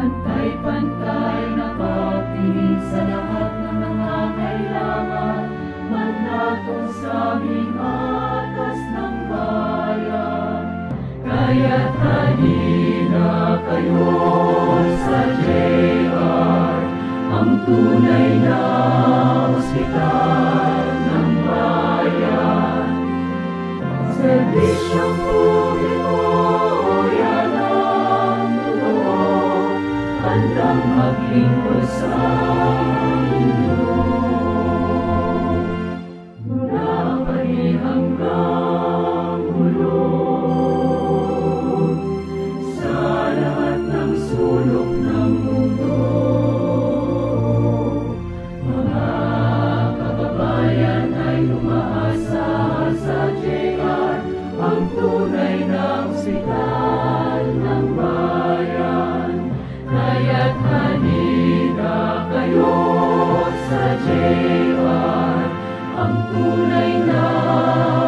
Pantay-pantay na pagtingin sa lahat ng mga kailangan, manatong sa aming atas ng bayan. Kaya't halina kayo sa JR, ang tunay na ospital ng bayan. Serbisyong publiko, yan ang totoo, handang maglingkod sa inyo. Mula pari hanggang ulo, sa lahat ng sulok ng mundo, mga kababayan ay umaasa sa JR, ang tunay na ospital ng bayan. Kaya't halina kayo sa JR, ang tunay na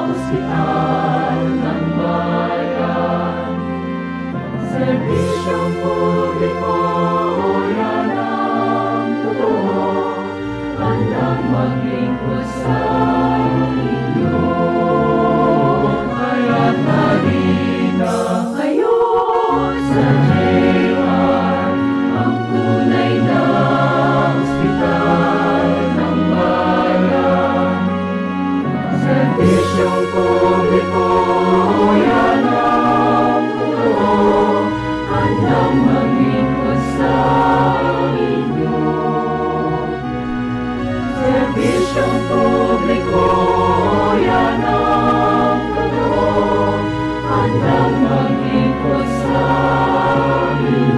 ospital ng bayan. Serbisyong publiko, yan ang totoo, handang maglingkod sa inyo. Kaya't halina kayo sa JR, ang tunay na ospital ng bayan. Serbisyong publiko, yan ang totoo, handang maglingkod sa inyo. Serbisyong publiko, yan ang totoo, handang maglingkod sa inyo.